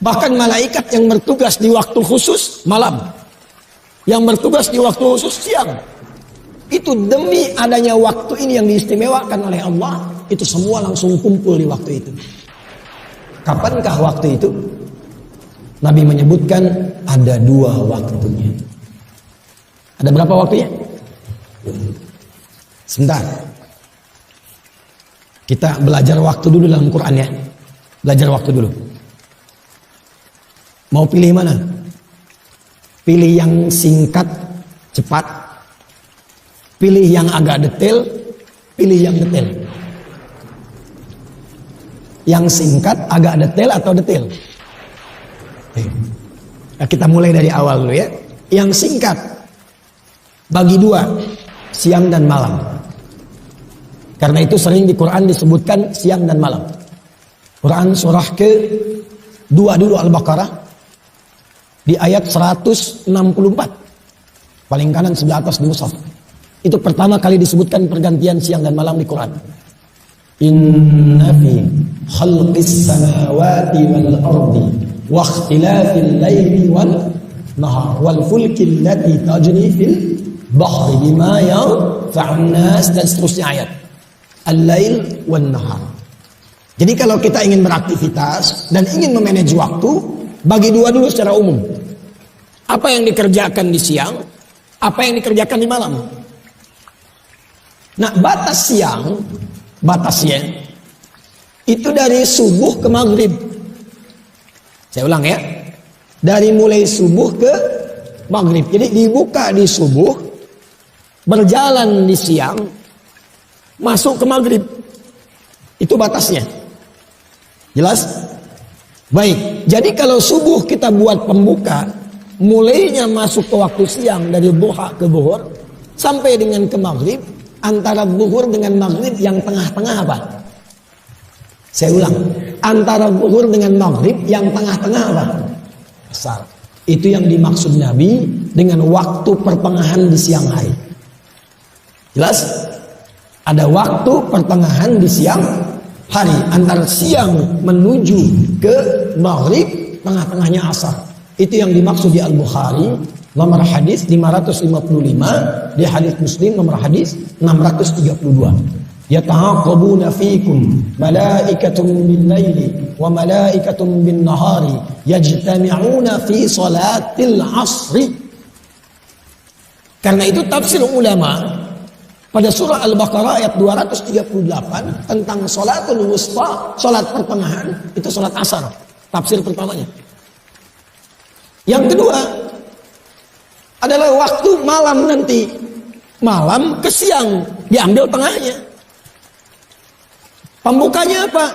Bahkan malaikat yang bertugas di waktu khusus malam, yang bertugas di waktu khusus siang. Itu demi adanya waktu ini yang diistimewakan oleh Allah, itu semua langsung kumpul di waktu itu. Kapankah waktu itu? Nabi menyebutkan ada 2 waktunya. Ada berapa waktunya? Sebentar. Kita belajar waktu dulu dalam Quran ya. Belajar waktu dulu. Mau pilih mana? Pilih yang singkat, cepat. Pilih yang agak detail. Pilih yang detail. Yang singkat, agak detail atau detail? Nah, kita mulai dari awal dulu ya. Yang singkat bagi 2, siang dan malam. Karena itu sering di Quran disebutkan siang dan malam. Quran surah ke-2 dulu Al-Baqarah di ayat 164. Paling kanan sebelah atas di mushaf. Itu pertama kali disebutkan pergantian siang dan malam di Quran. Inna fi khalqis samawati wal ardi wa ikhtilafil laili wal nahar wal fulki allati tajri fil bahri bima yanfa'un nas, dan seterusnya ayat. Al-lail wan nahar. Jadi kalau kita ingin beraktivitas dan ingin memanage waktu, bagi 2 dulu secara umum. Apa yang dikerjakan di siang, apa yang dikerjakan di malam. Nah, batas siang, batasnya itu dari subuh ke maghrib. Saya ulang ya. Dari mulai subuh ke maghrib. Jadi dibuka di subuh, berjalan di siang, masuk ke maghrib. Itu batasnya. Jelas? Baik. Jadi kalau subuh kita buat pembuka, mulainya masuk ke waktu siang dari duha ke zuhur sampai dengan ke maghrib. Antara zuhur dengan maghrib yang tengah-tengah apa? Saya ulang. Antara zuhur dengan maghrib yang tengah-tengah apa? Asar. Itu yang dimaksud Nabi dengan waktu pertengahan di siang hari. Jelas? Ada waktu pertengahan di siang hari. Antara siang menuju ke maghrib, tengah-tengahnya asar. Itu yang dimaksud di Al-Bukhari, nomor hadis 555, di hadis Muslim nomor hadis 632. Yata'aqabuna fikum malaikatun bil-laili wa malaikatun bin-nahari yajtami'una fi salatil asri. Karena itu tafsir ulama pada surah Al-Baqarah ayat 238 tentang salatul wusta, salat pertengahan, itu salat asar. Tafsir pertamanya. Yang kedua adalah waktu malam nanti. Malam ke siang, diambil tengahnya. Pembukanya apa?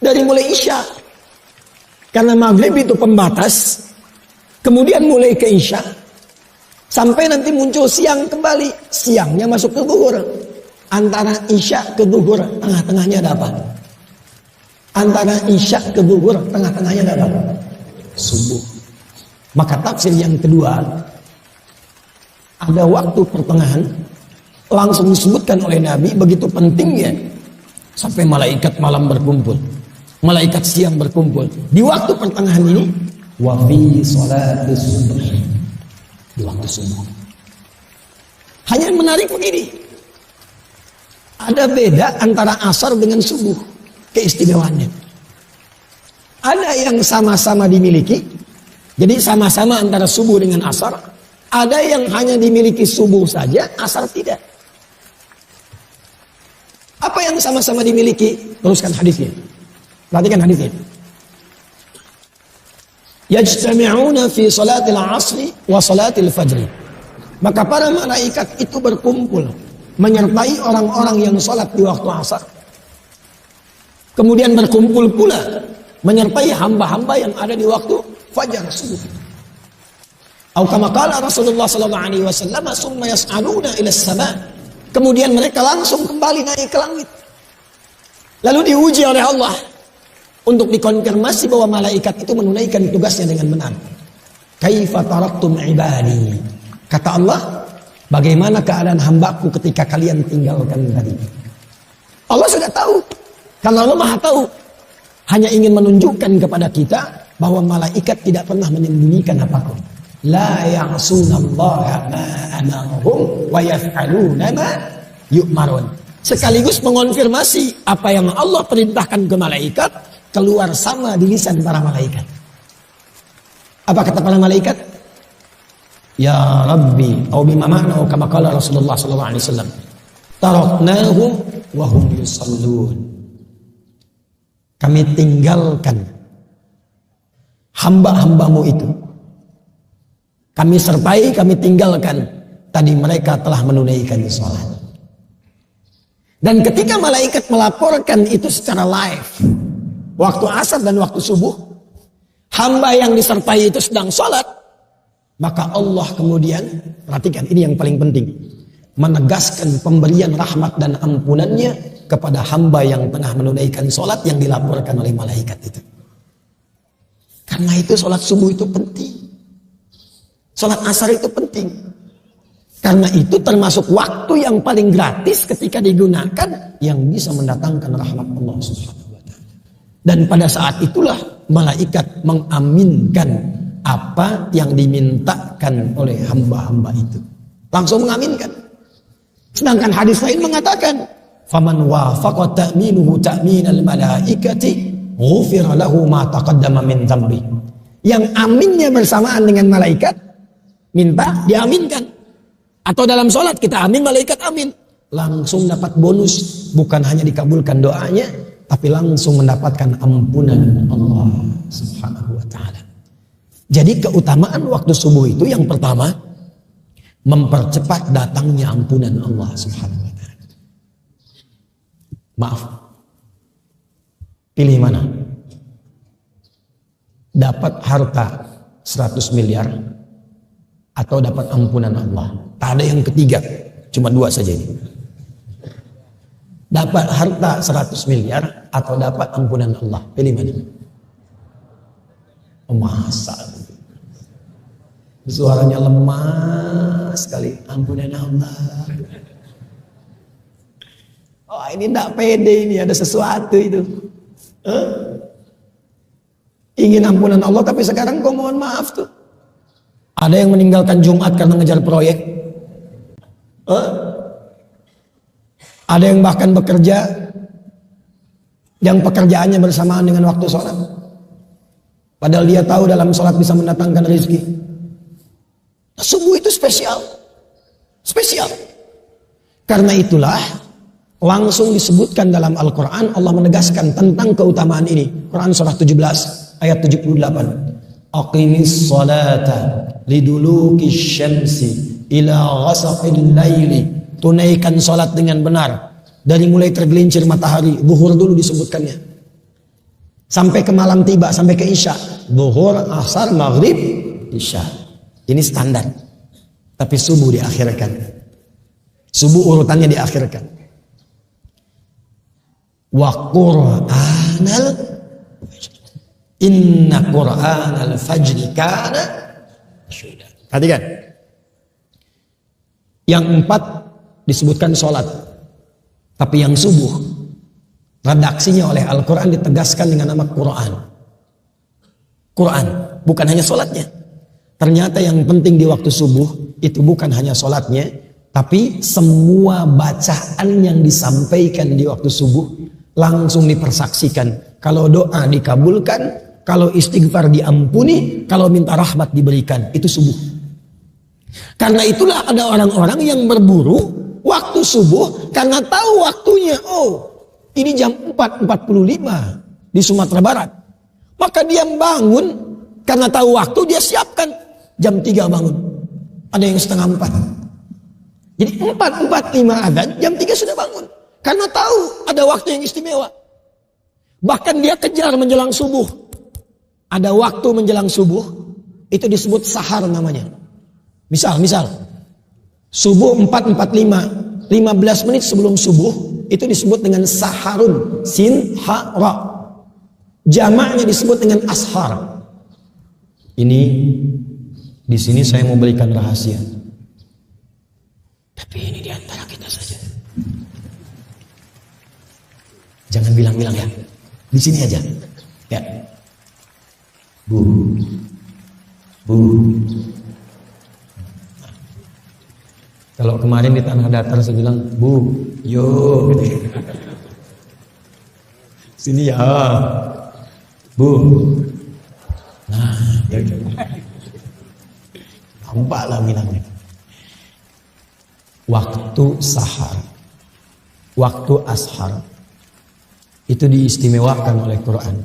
Dari mulai Isya. Karena maghrib itu pembatas. Kemudian mulai ke Isya. Sampai nanti muncul siang kembali. Siangnya masuk ke zuhur. Antara Isya ke zuhur, tengah-tengahnya ada apa? Antara Isya ke zuhur, tengah-tengahnya ada apa? Subuh. Maka tafsir yang kedua, ada waktu pertengahan, langsung disebutkan oleh Nabi, begitu pentingnya, sampai malaikat malam berkumpul, malaikat siang berkumpul. Di waktu pertengahan ini, wa fi sholatis subuh, di waktu subuh. Hanya yang menarik begini, ada beda antara asar dengan subuh, keistimewaannya. Ada yang sama-sama dimiliki, jadi sama-sama antara subuh dengan asar. Ada yang hanya dimiliki subuh saja, asar tidak. Apa yang sama-sama dimiliki? Teruskan hadisnya. Perhatikan hadisnya. Yajtami'una fi salatil asri wa salatil fajri. Maka para malaikat itu berkumpul menyertai orang-orang yang salat di waktu asar. Kemudian berkumpul pula menyertai hamba-hamba yang ada di waktu fajar subuh. Atau kama qala Rasulullah sallallahu alaihi wasallam, summa yas'aluna ila as-sama'. Kemudian mereka langsung kembali naik ke langit. Lalu diuji oleh Allah untuk dikonfirmasi bahwa malaikat itu menunaikan tugasnya dengan benar. Kaifa taraktum ibadi? Kata Allah, bagaimana keadaan hambaku ketika kalian tinggalkan tadi? Allah sudah tahu. Karena Allah Maha tahu. Hanya ingin menunjukkan kepada kita bahwa malaikat tidak pernah menyembunyikan apapun. La ya'sunallaha ma amarahum wa yaf'aluna ma yu'marun. Sekaligus mengonfirmasi apa yang Allah perintahkan ke malaikat keluar sama di lisan para malaikat. Apa kata para malaikat? Ya Rabbi, atau bima ma'na kama qala Rasulullah sallallahu alaihi wasallam. Taraknahum wa hum yusallun. Kami tinggalkan hamba-hambamu itu. Kami sertai, kami tinggalkan. Tadi mereka telah menunaikan sholat. Dan ketika malaikat melaporkan itu secara live, waktu asar dan waktu subuh, hamba yang disertai itu sedang sholat, maka Allah kemudian, perhatikan ini yang paling penting, menegaskan pemberian rahmat dan ampunannya kepada hamba yang tengah menunaikan sholat yang dilaporkan oleh malaikat itu. Karena itu sholat subuh itu penting. Sholat asar itu penting. Karena itu termasuk waktu yang paling gratis ketika digunakan yang bisa mendatangkan rahmat Allah Subhanahu wa taala. Dan pada saat itulah malaikat mengaminkan apa yang dimintakan oleh hamba-hamba itu. Langsung mengaminkan. Sedangkan hadis lain mengatakan, "Faman wafaqa ta'minuhu ta'minal malaikati, ghufira lahu ma taqaddama min dzambi." Yang aminnya bersamaan dengan malaikat, minta diaminkan. Atau dalam sholat kita amin, malaikat amin. Langsung dapat bonus. Bukan hanya dikabulkan doanya, tapi langsung mendapatkan ampunan Allah Subhanahu wa ta'ala. Jadi keutamaan waktu subuh itu yang pertama, mempercepat datangnya ampunan Allah Subhanahu wa ta'ala. Maaf, pilih mana? Dapat harta 100 miliar atau dapat ampunan Allah? Tak ada yang ketiga, cuma dua saja ini. Dapat harta 100 miliar atau dapat ampunan Allah? Pilih mana? Masa suaranya lemah sekali. Ampunan Allah. Oh, ini tidak pede, ini ada sesuatu itu. Ingin ampunan Allah tapi sekarang kau mohon maaf tuh. Ada yang meninggalkan Jumat karena ngejar proyek. Ada yang bahkan bekerja yang pekerjaannya bersamaan dengan waktu sholat. Padahal dia tahu dalam sholat bisa mendatangkan rezeki. Subuh itu spesial. Spesial. Karena itulah langsung disebutkan dalam Al-Quran, Allah menegaskan tentang keutamaan ini. Quran surah 17 ayat 78. Aqimis salata liduluki syamsi ila ghasaqil laili. Tunaikan salat dengan benar dari mulai tergelincir matahari. Zuhur dulu disebutkannya sampai ke malam tiba, sampai ke isya. Zuhur, asar, maghrib, isya. Ini standar. Tapi subuh diakhirkan. Subuh urutannya diakhirkan. Wa qur'anal inna qur'anal fajri kana syuda. Perhatikan. Yang 4 disebutkan sholat. Tapi yang subuh, redaksinya oleh Al-Quran ditegaskan dengan nama Quran. Quran, bukan hanya sholatnya. Ternyata yang penting di waktu subuh, itu bukan hanya sholatnya, tapi semua bacaan yang disampaikan di waktu subuh, langsung dipersaksikan. Kalau doa dikabulkan, kalau istighfar diampuni, kalau minta rahmat diberikan. Itu subuh. Karena itulah ada orang-orang yang berburu waktu subuh karena tahu waktunya. Oh, ini jam 4.45 di Sumatera Barat. Maka dia bangun karena tahu waktu, dia siapkan jam 3 bangun. Ada yang setengah 4. Jadi 4.45 adzan, jam 3 sudah bangun. Karena tahu ada waktu yang istimewa. Bahkan dia kejar menjelang subuh. Ada waktu menjelang subuh, itu disebut sahar namanya. Misal subuh 4.45, 15 menit sebelum subuh itu disebut dengan saharun, sin ha ra. Jamaknya disebut dengan ashar. Ini di sini saya mau berikan rahasia. Tapi ini di antara kita saja. Jangan bilang-bilang ya. Di sini aja. Ya. Bu. Bu. Kalau kemarin di Tanah Datar saya bilang, Bu, yo. Sini ya. Bu. Nah, ya. Nampaklah bilangnya. Waktu sahar, waktu ashar, itu diistimewakan oleh Quran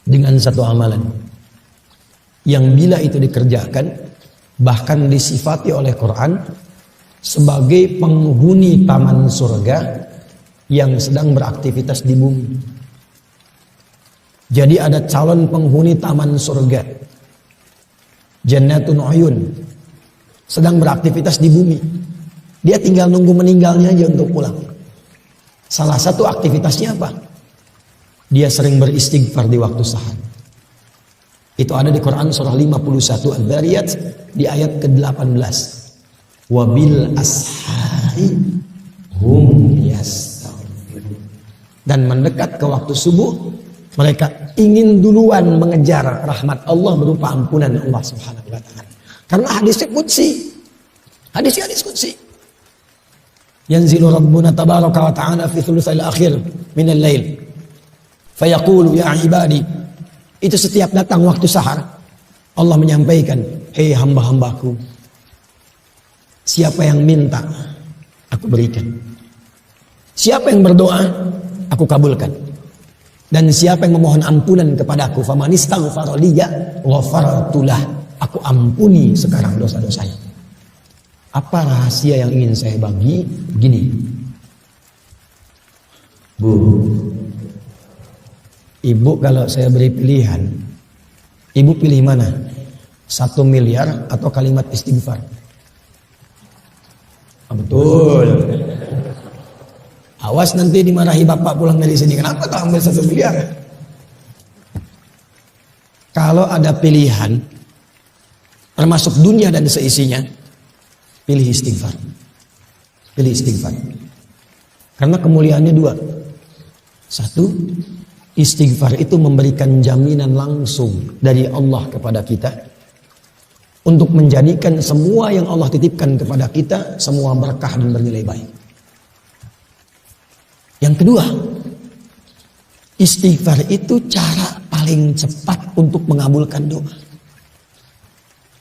dengan satu amalan yang bila itu dikerjakan bahkan disifati oleh Quran sebagai penghuni taman surga yang sedang beraktivitas di bumi. Jadi ada calon penghuni taman surga, Jannatun Uyun, sedang beraktivitas di bumi. Dia tinggal nunggu meninggalnya aja untuk pulang. Salah satu aktivitasnya apa? Dia sering beristighfar di waktu sahar. Itu ada di Quran surah 51 Al-Dhariyat di ayat ke-18. Wabil ashari hum yastaghfirun. Dan mendekat ke waktu subuh, mereka ingin duluan mengejar rahmat Allah berupa ampunan Allah Subhanahu wa taala. Karena hadisnya qudsi. Hadis qudsi. Yanzilu Rabbuna tabaraka wa ta'ala fi thulutsil akhir minal lail. Fayaqulu ya ibadi. Itu setiap datang waktu sahar, Allah menyampaikan, hei hamba-hambaku, siapa yang minta, aku berikan. Siapa yang berdoa, aku kabulkan. Dan siapa yang memohon ampunan kepadaku, faman istaghfara liya ghafartu lah, aku ampuni sekarang dosa-dosanya. Apa rahasia yang ingin saya bagi? Begini, Bu, Ibu kalau saya beri pilihan, Ibu pilih mana? 1 miliar atau kalimat istighfar? Betul. Awas nanti dimarahi bapak pulang dari sini. Kenapa kau ambil 1 miliar? Kalau ada pilihan, termasuk dunia dan seisinya, pilih istighfar. Pilih istighfar. Karena kemuliaannya 2. 1, istighfar itu memberikan jaminan langsung dari Allah kepada kita untuk menjadikan semua yang Allah titipkan kepada kita semua berkah dan bernilai baik. Yang kedua, istighfar itu cara paling cepat untuk mengabulkan doa.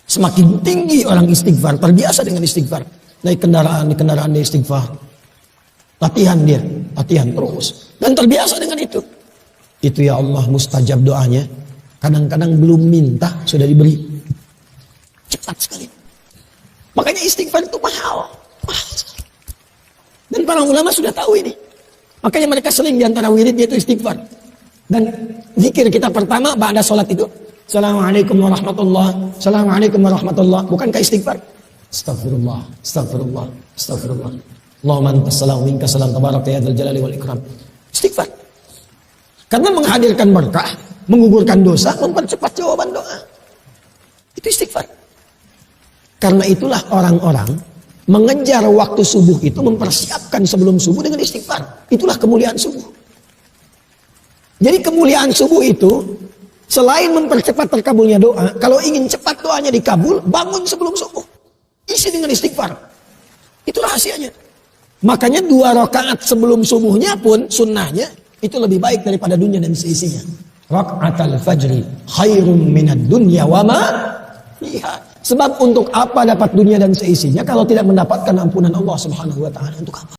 Semakin tinggi orang istighfar, terbiasa dengan istighfar. Naik kendaraan, di kendaraan dia istighfar. Latihan terus. Dan terbiasa dengan itu. Itu ya Allah mustajab doanya. Kadang-kadang belum minta, sudah diberi. Cepat sekali. Makanya istighfar itu mahal. Dan para ulama sudah tahu ini. Makanya mereka sering diantara wiridnya itu istighfar. Dan zikir kita pertama ba'da sholat itu, Assalamualaikum warahmatullah, Assalamualaikum warahmatullah. Bukankah istighfar? Astagfirullah, astagfirullah, astagfirullah. Allahumma antas salam minka salam tabaraka ya dzal jalali wal ikram. Istighfar. Karena menghadirkan berkah, menggugurkan dosa, mempercepat jawaban doa. Itu istighfar. Karena itulah orang-orang mengejar waktu subuh itu mempersiapkan sebelum subuh dengan istighfar. Itulah kemuliaan subuh. Jadi kemuliaan subuh itu selain mempercepat terkabulnya doa, kalau ingin cepat doanya dikabul, bangun sebelum subuh. Isi dengan istighfar. Itu rahasianya. Makanya 2 rakaat sebelum subuhnya pun sunnahnya itu lebih baik daripada dunia dan seisinya. Raka'atul fajri khairum minad dunya wa ma fiha. Sebab untuk apa dapat dunia dan seisinya kalau tidak mendapatkan ampunan Allah Subhanahu wa taala? Untuk apa?